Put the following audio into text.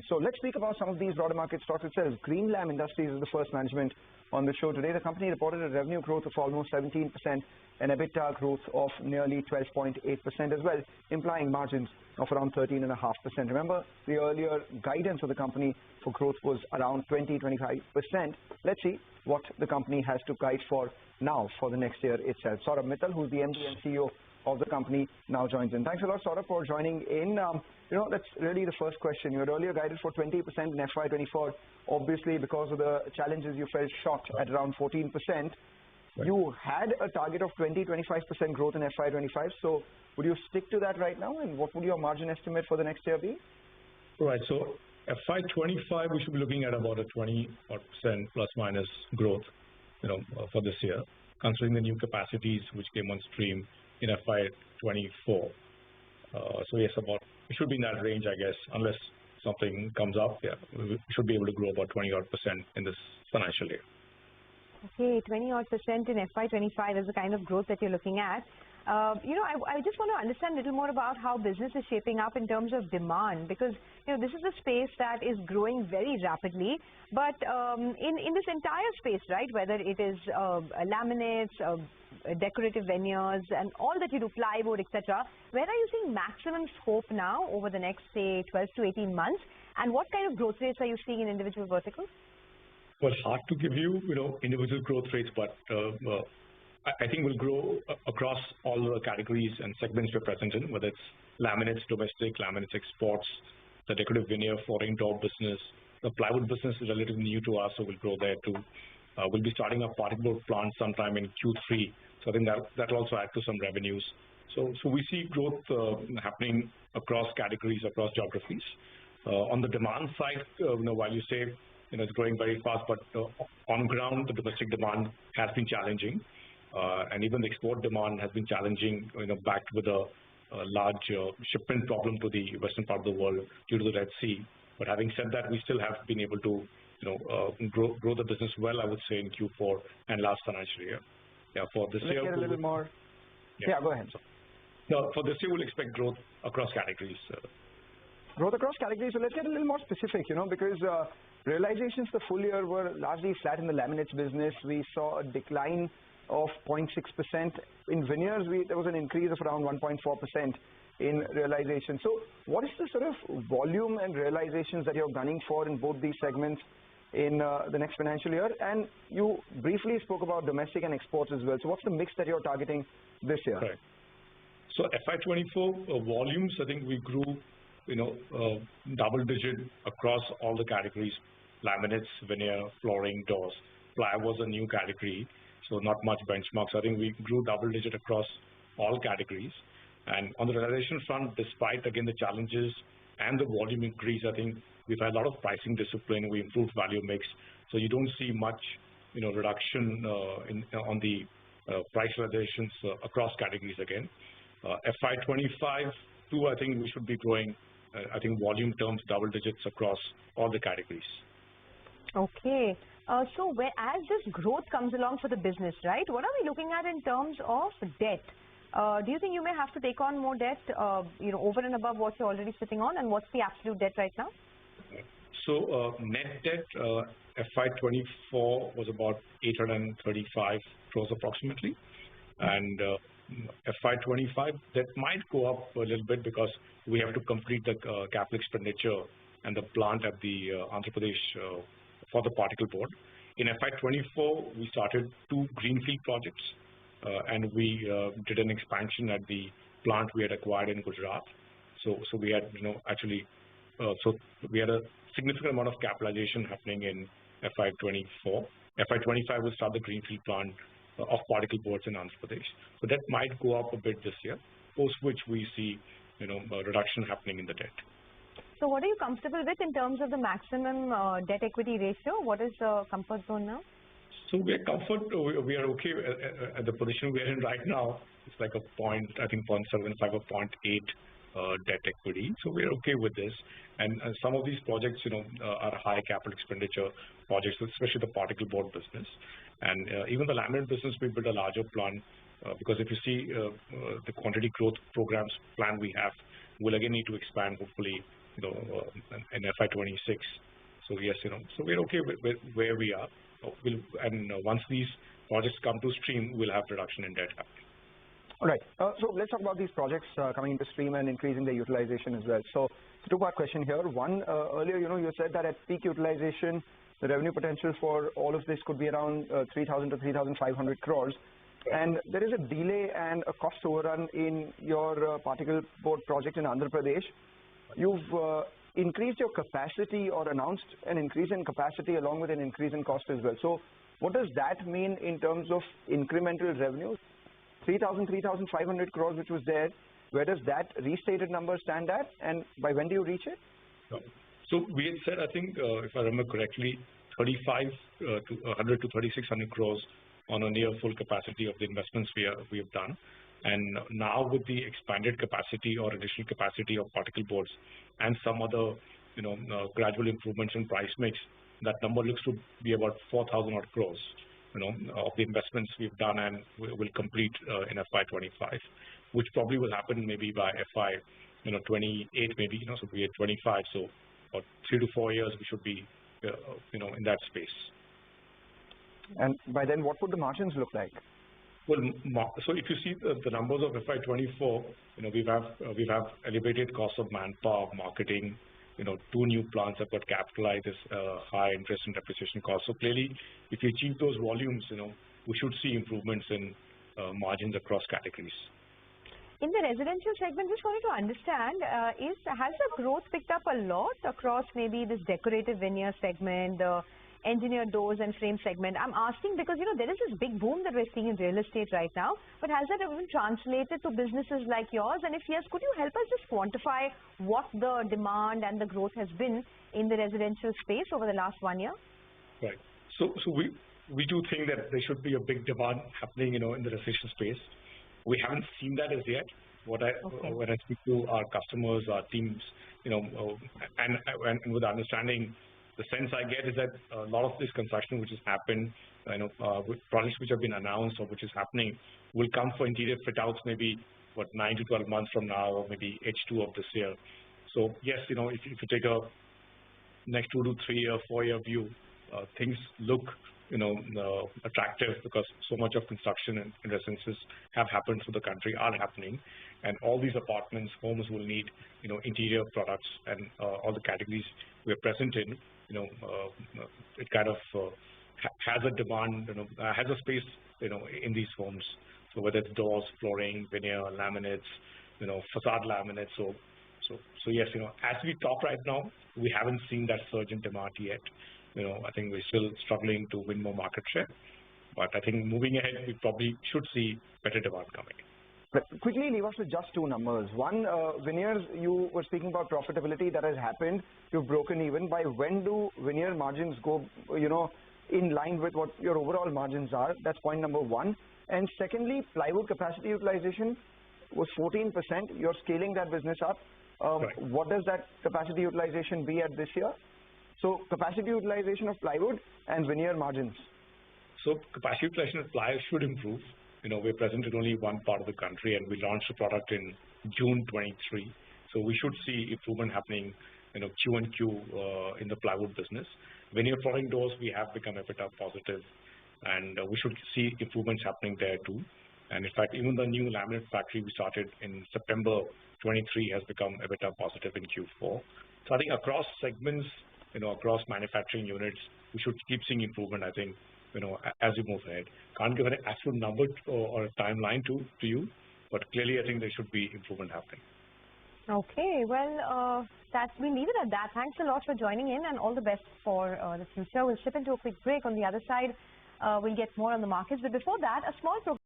So let's speak about some of these broader market stocks itself. Greenlam Industries is the first management on the show today. The company reported a revenue growth of almost 17% and EBITDA growth of nearly 12.8% as well, implying margins of around 13.5%. Remember, the earlier guidance of the company for growth was around 20-25%. Let's see what the company has to guide for now for the next year itself. Saurabh Mittal, who is the MD and CEO of the company, now joins in. Thanks a lot, Saurabh, for joining in. That's really the first question. You had earlier guided for 20% in FY'24. Obviously, because of the challenges, you fell short at around 14%. Right. You had a target of 20-25% growth in FY'25. So would you stick to that right now? And what would your margin estimate for the next year be? Right. So FY'25, we should be looking at about a 20% plus minus growth, for this year, considering the new capacities which came on stream in FY'24. So yes, it should be in that range, I guess, unless something comes up. Yeah, we should be able to grow about 20% in this financial year. Okay, 20% in FY'25 is the kind of growth that you're looking at. I just want to understand a little more about how business is shaping up in terms of demand, because this is a space that is growing very rapidly. But in this entire space, right, whether it is laminates, decorative veneers, and all that you do, plywood, etc., where are you seeing maximum scope now over the next, say, 12 to 18 months? And what kind of growth rates are you seeing in individual verticals? Well, hard to give you, individual growth rates, but I think we'll grow across all the categories and segments we're present in, whether it's laminates, domestic, laminates, exports, the decorative veneer, flooring, door business. The plywood business is relatively new to us, so we'll grow there too. We'll be starting a particle board plant sometime in Q3, so I think that'll also add to some revenues. So we see growth happening across categories, across geographies. On the demand side, while you say it's growing very fast, but on ground, the domestic demand has been challenging. And even the export demand has been challenging, backed with a large shipment problem to the western part of the world due to the Red Sea. But having said that, we still have been able to, grow the business well, I would say, in Q4 and last financial year. Yeah, for this year. Let's get a little more. Yeah, go ahead. No, for this year, we'll expect growth across categories. Growth across categories. So let's get a little more specific, because realizations the full year were largely flat in the laminates business. We saw a decline of 0.6%. In veneers, there was an increase of around 1.4% in realization. So what is the sort of volume and realizations that you're gunning for in both these segments in the next financial year? And you briefly spoke about domestic and exports as well. So what's the mix that you're targeting this year? Right. So FY'24 volumes, I think we grew, double digit across all the categories: laminates, veneer, flooring, doors. Ply was a new category, so not much benchmarks. I think we grew double digit across all categories. And on the realization front, despite, again, the challenges and the volume increase, I think we've had a lot of pricing discipline. We improved value mix. So you don't see much, reduction on the price realizations across categories again. FY'25 too, I think we should be growing, volume terms, double digits across all the categories. Okay. So as this growth comes along for the business, right, what are we looking at in terms of debt? Do you think you may have to take on more debt, over and above what you're already sitting on? And what's the absolute debt right now? So net debt, FY'24 was about 835 crores approximately. And FY'25, that might go up a little bit because we have to complete the capital expenditure and the plant at the Andhra Pradesh for the particle board. In FY'24, we started 2 greenfield projects, and we did an expansion at the plant we had acquired in Gujarat. So we had, so we had a significant amount of capitalization happening in FY'24. FY'25 will start the greenfield plant of particle boards in Andhra Pradesh. So that might go up a bit this year, post which we see, a reduction happening in the debt. So what are you comfortable with in terms of the maximum debt equity ratio? What is the comfort zone now? So we are okay at the position we are in right now. It's like 0.75 or 0.8 debt equity. So we're okay with this. And some of these projects, are high capital expenditure projects, especially the particle board business. And even the laminate business, we built a larger plant because if you see the quantity growth programs plan we have, we'll again need to expand hopefully in FY'26. So yes, so we're okay with where we are. Once these projects come to stream, we'll have reduction in debt happening. All right. So let's talk about these projects coming into stream and increasing the utilization as well. So two-part question here. One, earlier, you said that at peak utilization, the revenue potential for all of this could be around 3,000 to 3,500 crores. And there is a delay and a cost overrun in your particle board project in Andhra Pradesh. You've increased your capacity or announced an increase in capacity along with an increase in cost as well. So what does that mean in terms of incremental revenues? 3,000, 3,500 crores which was there, where does that restated number stand at, and by when do you reach it? So we had said, I think, if I remember correctly, 3,500 to 3,600 crores on a near full capacity of the investments we have done. And now with the expanded capacity or additional capacity of particle boards and some other, gradual improvements in price mix, that number looks to be about 4,000 odd crores, of the investments we've done and will complete in FY'25, which probably will happen maybe by FY'28 maybe, so we at 25, so about 3 to 4 years we should be, in that space. And by then, what would the margins look like? Well, so if you see the numbers of FY'24, we have elevated costs of manpower, marketing, 2 new plants have got capitalized as high interest and depreciation costs. So clearly, if you achieve those volumes, we should see improvements in margins across categories. In the residential segment, just wanted to understand, has the growth picked up a lot across maybe this decorative veneer segment, the engineered doors and frame segment? I'm asking because, there is this big boom that we're seeing in real estate right now, but has that even translated to businesses like yours? And if yes, could you help us just quantify what the demand and the growth has been in the residential space over the last 1 year? Right. So we do think that there should be a big demand happening, in the residential space. We haven't seen that as yet. When I speak to our customers, our teams, and with understanding, the sense I get is that a lot of this construction which has happened, with projects which have been announced or which is happening, will come for interior fit outs maybe 9 to 12 months from now, or maybe H2 of this year. So yes, if you take a next 2 to 3 year, 4 year view, things look attractive because so much of construction and residences have happened through the country, are happening, and all these apartments, homes will need interior products, and all the categories we're present in. It kind of has a demand, has a space, in these homes. So whether it's doors, flooring, veneer, laminates, facade laminates. So yes, as we talk right now, we haven't seen that surge in demand yet. I think we're still struggling to win more market share. But I think moving ahead, we probably should see better demand coming in. But quickly leave us with just 2 numbers. One, veneers, you were speaking about profitability that has happened. You've broken even. By when do veneer margins go, in line with what your overall margins are? That's point number 1. And secondly, plywood capacity utilization was 14%. You're scaling that business up. Right. What does that capacity utilization be at this year? So capacity utilization of plywood and veneer margins. So capacity utilization of plywood should improve. We're present in only one part of the country, and we launched the product in June 23. So we should see improvement happening, Q and Q in the plywood business. Veneer flooring doors, we have become EBITDA positive, and we should see improvements happening there too. And in fact, even the new laminate factory we started in September 23 has become EBITDA positive in Q4. So I think across segments, across manufacturing units, we should keep seeing improvement, I think, as we move ahead. Can't give an actual number or a timeline to you, but clearly I think there should be improvement happening. Okay, well, we'll leave it at that. Thanks a lot for joining in, and all the best for the future. We'll slip into a quick break. On the other side, we'll get more on the markets. But before that, a small